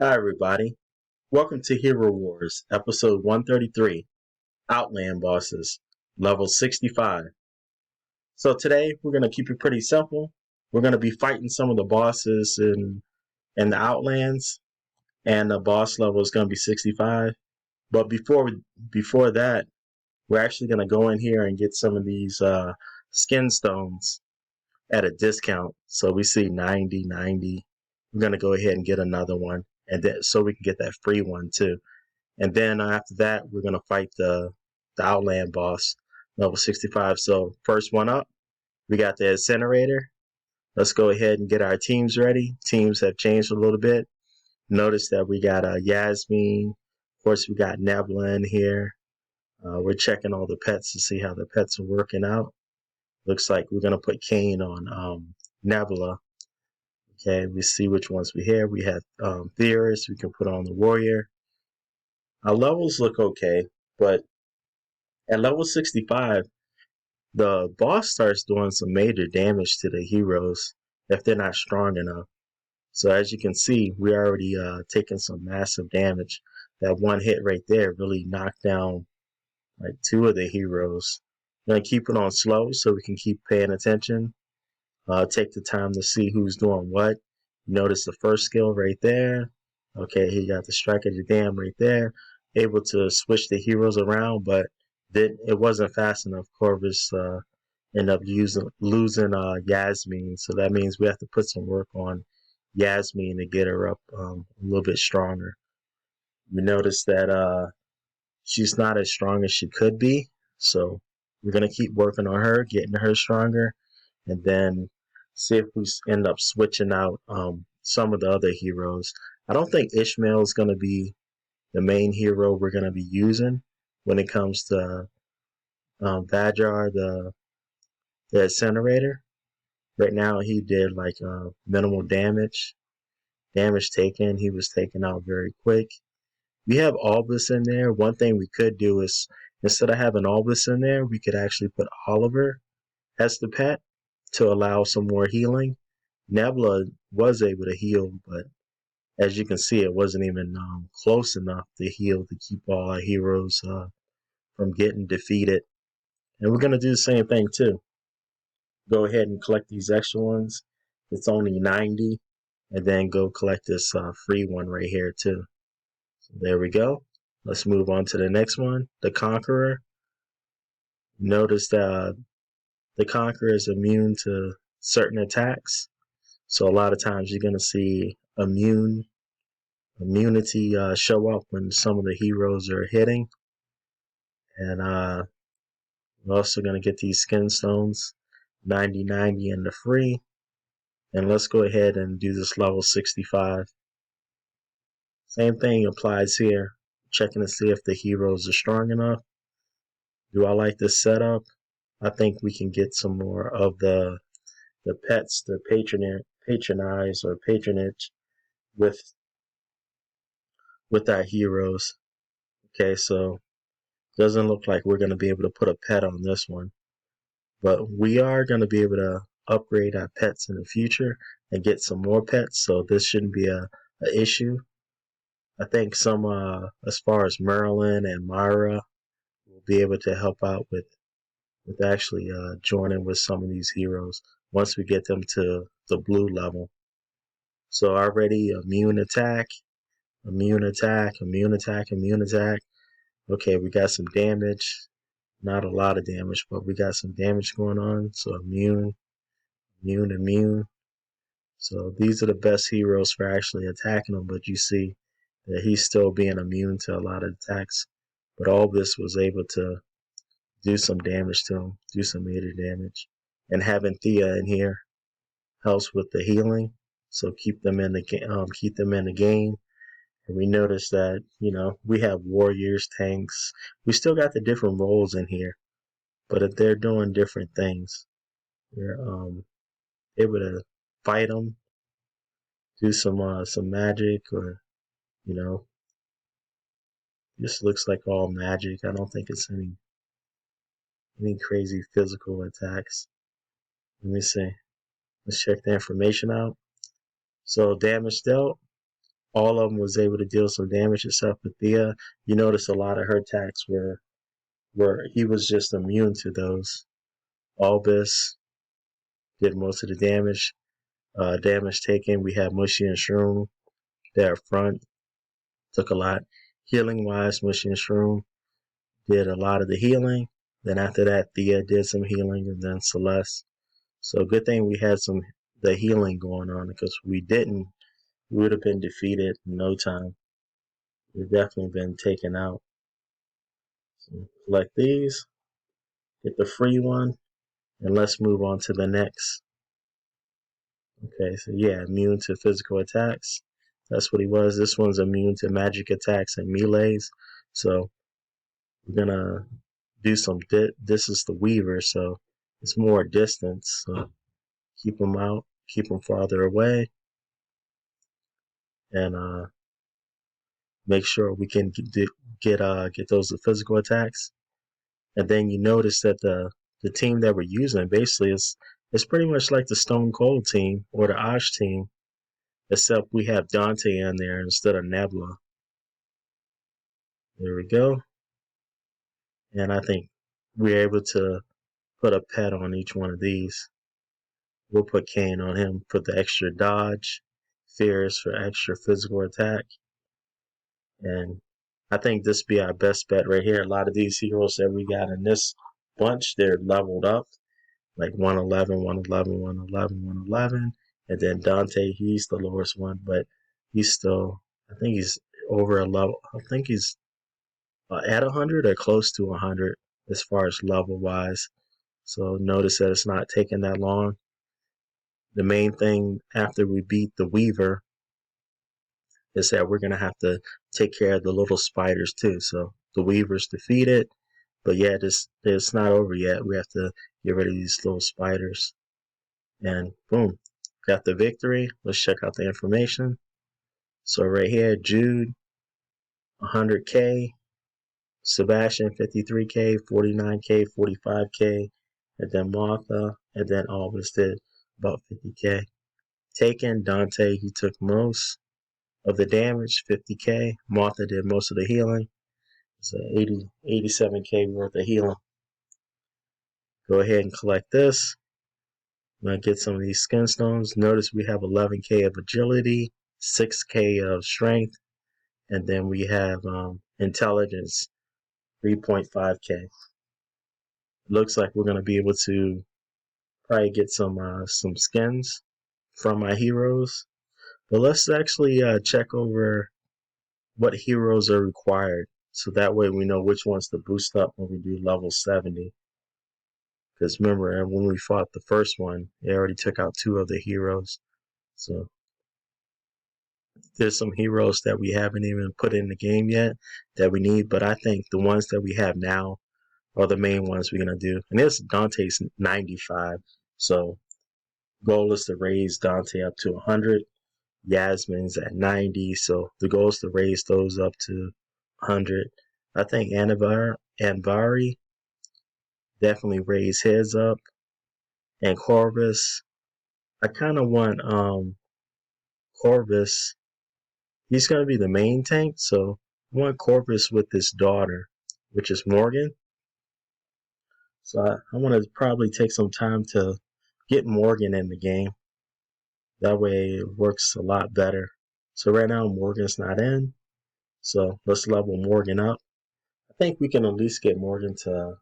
Hi everybody, welcome to Hero Wars, episode 133, Outland Bosses, level 65. So today we're going to keep it pretty simple. We're going to be fighting some of the bosses in the Outlands, and the boss level is going to be 65. But before that, we're actually going to go in here and get some of these skin stones at a discount. So we see 90, 90. We're going to go ahead and get another one, and then so we can get that free one too. And then after that, we're going to fight the Outland boss, level 65. So first one up, we got the incinerator. Let's go ahead and get our teams ready. Teams have changed a little bit. Notice that we got Yasmin. Of course, we got Nebula in here. We're checking all the pets to see how the pets are working out. Looks like we're going to put Kane on Nebula. Okay, we see which ones we have. We have Theorist. We can put on the Warrior. Our levels look okay, but at level 65, the boss starts doing some major damage to the heroes if they're not strong enough. So as you can see, we already taking some massive damage. That one hit right there really knocked down like two of the heroes. I'm going to keep it on slow so we can keep paying attention. Take the time to see who's doing what. Notice the first skill right there. Okay, he got the strike of the dam right there. Able to switch the heroes around, but then it wasn't fast enough. Corvus ended up losing Yasmin, so that means we have to put some work on Yasmin to get her up a little bit stronger. We noticed that she's not as strong as she could be, so we're gonna keep working on her, getting her stronger, and then see if we end up switching out some of the other heroes. I don't think Ishmael is gonna be the main hero we're gonna be using when it comes to Vajar, the incinerator. Right now, he did like minimal damage. Damage taken. He was taken out very quick. We have Albus in there. One thing we could do is instead of having Albus in there, we could actually put Oliver as the pet to allow some more healing. Nebula was able to heal, but as you can see, it wasn't even close enough to heal to keep all our heroes from getting defeated. And we're going to do the same thing too. Go ahead and collect these extra ones. It's only 90. And then go collect this free one right here too. So there we go. Let's move on to the next one. The Conqueror. Notice that the Conqueror is immune to certain attacks. So a lot of times you're going to see immunity show up when some of the heroes are hitting. And we're also going to get these skin stones, 90, 90 and the free. And let's go ahead and do this level 65. Same thing applies here. Checking to see if the heroes are strong enough. Do I like this setup? I think we can get some more of the pets to patronize or patronage with our heroes. Okay, so doesn't look like we're going to be able to put a pet on this one, but we are going to be able to upgrade our pets in the future and get some more pets, so this shouldn't be a issue. I think some as far as Merlin and Myra will be able to help out with actually joining with some of these heroes once we get them to the blue level. So already immune attack, immune attack, immune attack, immune attack. Okay, we got some damage. Not a lot of damage, but we got some damage going on. So immune, immune, immune. So these are the best heroes for actually attacking them, but you see that he's still being immune to a lot of attacks. But all this was able to do some damage to him, do some major damage. And having Thea in here helps with the healing, so keep them in the game. And we notice that we have warriors, tanks. We still got the different roles in here, but if they're doing different things, we're able to fight them, do some magic, or this looks like all magic. I don't think it's any crazy physical attacks. Let me see. Let's check the information out. So damage dealt, all of them was able to deal some damage except for Thea. You notice a lot of her attacks were he was just immune to those. Albus did most of the damage. Damage taken. We have Mushy and Shroom there up front. Took a lot. Healing wise, Mushy and Shroom did a lot of the healing. Then after that, Thea did some healing, and then Celeste. So good thing we had the healing going on, because if we didn't, we would have been defeated in no time. We've definitely been taken out. So select these, get the free one, and let's move on to the next. Okay, so yeah, immune to physical attacks. That's what he was. This one's immune to magic attacks and melees. So we're gonna do some. This is the Weaver, so it's more distance. So keep them out, keep them farther away, and make sure we can get those physical attacks. And then you notice that the team that we're using basically is pretty much like the Stone Cold team or the Osh team, except we have Dante in there instead of Nebula. There we go. And I think we're able to put a pet on each one of these. We'll put Kane on him for the extra dodge, Fears for extra physical attack. And I think this be our best bet right here. A lot of these heroes that we got in this bunch, they're leveled up. Like 111, 111, 111, 111. And then Dante, he's the lowest one, but he's still, I think he's over a level. I think he's at 100 or close to 100 as far as level wise. So notice that it's not taking that long. The main thing after we beat the Weaver is that we're going to have to take care of the little spiders too. So the Weaver's defeated, but yeah, it's not over yet. We have to get rid of these little spiders. And boom, got the victory. Let's check out the information. So right here, Jude, 100K, Sebastian, 53K, 49K, 45K, and then Martha, and then Albus did about 50K. Taken, Dante, he took most of the damage, 50K. Martha did most of the healing. So 87K worth of healing. Go ahead and collect this. I'm going to get some of these skin stones. Notice we have 11K of agility, 6K of strength, and then we have intelligence, 3.5K. Looks like we're going to be able to probably get some skins from my heroes. But let's actually check over what heroes are required, so that way we know which ones to boost up when we do level 70. Because remember, when we fought the first one, it already took out 2 of the heroes. So there's some heroes that we haven't even put in the game yet that we need, but I think the ones that we have now are the main ones we're going to do. And this Dante's 95, so goal is to raise Dante up to 100. Yasmin's at 90, so the goal is to raise those up to 100. I think Anvari definitely raise his up. And Corvus, I kind of want Corvus. He's going to be the main tank, so I want Corvus with his daughter, which is Morgan. So I want to probably take some time to get Morgan in the game. That way it works a lot better. So right now Morgan's not in, so let's level Morgan up. I think we can at least get Morgan to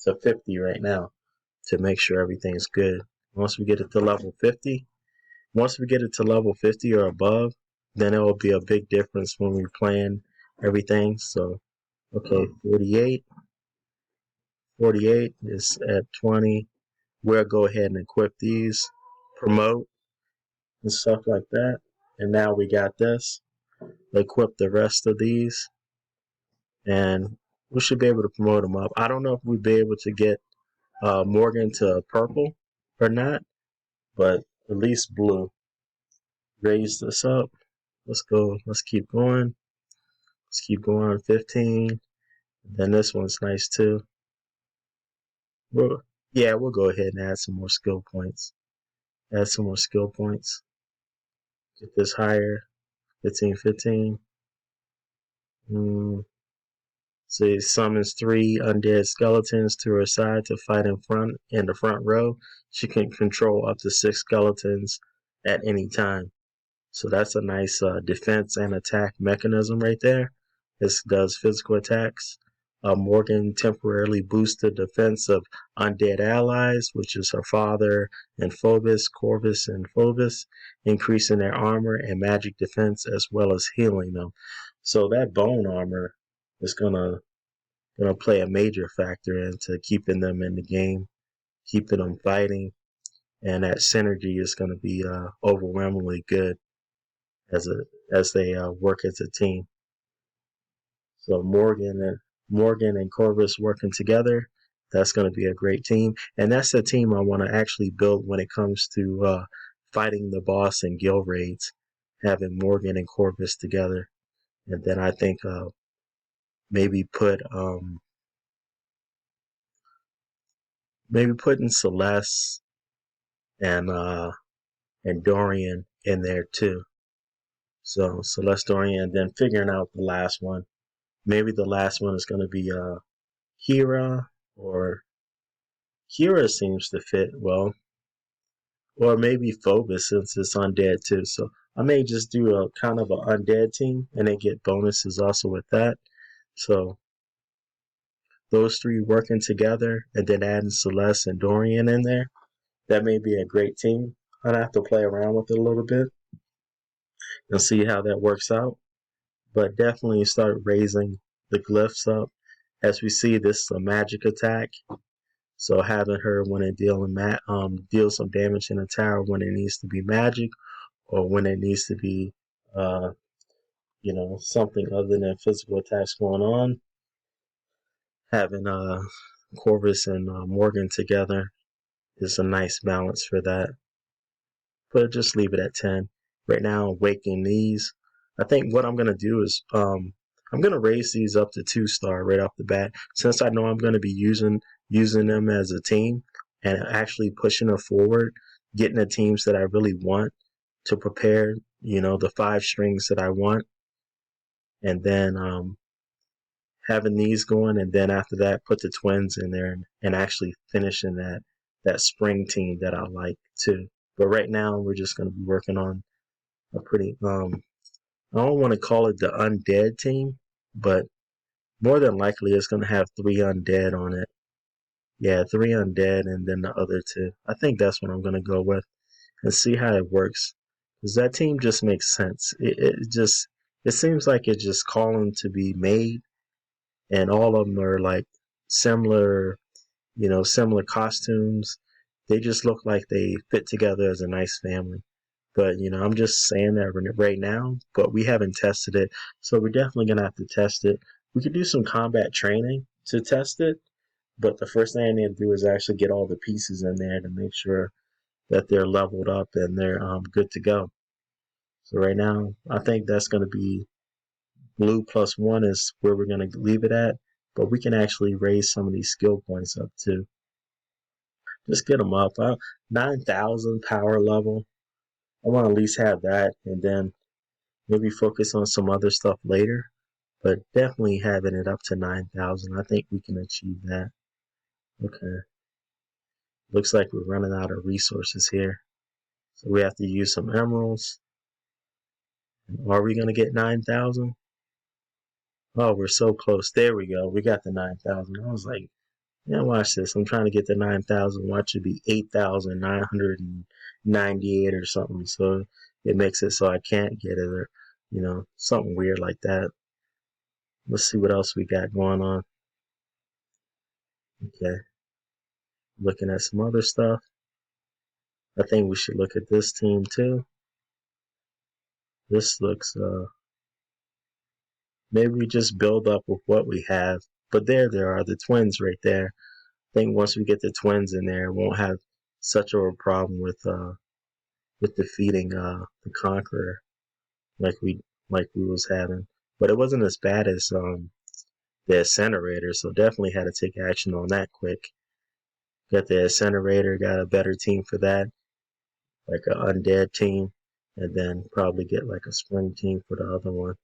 50 right now to make sure everything's good. Once we get it to level 50, or above, then it will be a big difference when we plan everything. So, okay, 48 is at 20. We'll go ahead and equip these, promote, and stuff like that. And now we got this. Equip the rest of these, and we should be able to promote them up. I don't know if we'll be able to get Morgan to purple or not, but at least blue. Raise this up. Let's go. Let's keep going. Let's keep going. 15. Then this one's nice too. We'll go ahead and add some more skill points. Get this higher. 15. So he summons 3 undead skeletons to her side to fight in the front row. She can control up to 6 skeletons at any time. So that's a nice defense and attack mechanism right there. This does physical attacks. Morgan temporarily boosts the defense of undead allies, which is her father and Corvus and Phobos, increasing their armor and magic defense as well as healing them. So that bone armor is gonna play a major factor into keeping them in the game, keeping them fighting, and that synergy is gonna be overwhelmingly good as they work as a team. So Morgan and Corvus working together, that's going to be a great team, and that's the team I want to actually build when it comes to fighting the boss in guild raids, having Morgan and Corvus together, and then I think maybe putting Celeste and Dorian in there too. So Celeste, Dorian, and then figuring out the last one. Maybe the last one is going to be Kira, or Kira seems to fit well, or maybe Phobos since it's undead too. So I may just do a kind of an undead team and then get bonuses also with that. So those 3 working together and then adding Celeste and Dorian in there, that may be a great team. I'd have to play around with it a little bit and see how that works out. But definitely start raising the glyphs up. As we see, this is a magic attack. So having her when it deal some damage in a tower when it needs to be magic, or when it needs to be something other than physical attacks going on. Having Corvus and Morgan together is a nice balance for that. But just leave it at 10. Right now, awakening these. I think what I'm gonna do is I'm gonna raise these up to 2-star right off the bat, since I know I'm gonna be using them as a team and actually pushing them forward, getting the teams that I really want to prepare, the 5 strings that I want, and then having these going, and then after that put the twins in there and actually finishing that spring team that I like too. But right now we're just going to be working on a pretty I don't want to call it the undead team, but more than likely it's going to have 3 undead on it. Yeah, 3 undead and then the other 2. I think that's what I'm going to go with and see how it works, because that team just makes sense. It seems like it's just calling to be made, and all of them are like similar costumes. They just look like they fit together as a nice family. But I'm just saying that right now, but we haven't tested it, so we're definitely gonna have to test it. We could do some combat training to test it, but the first thing I need to do is actually get all the pieces in there to make sure that they're leveled up and they're good to go. So right now, I think that's going to be blue +1 is where we're going to leave it at, but we can actually raise some of these skill points up too. Just get them up. 9,000 power level. I want to at least have that, and then maybe focus on some other stuff later, but definitely having it up to 9,000. I think we can achieve that. Okay. Looks like we're running out of resources here. So we have to use some emeralds. Are we going to get 9,000? Oh, we're so close. There we go. We got the 9,000. I was like, yeah, watch this. I'm trying to get the 9,000. Watch it be 8,998 or something. So it makes it so I can't get it, or, something weird like that. Let's see what else we got going on. Okay. Looking at some other stuff. I think we should look at this team too. This looks, maybe we just build up with what we have. But there are the twins right there. I think once we get the twins in there, we won't have such a problem with defeating the Conqueror like we was having. But it wasn't as bad as the Incinerator, so definitely had to take action on that quick. Got the Incinerator, got a better team for that, like an undead team. and then probably get like a spring team for the other one.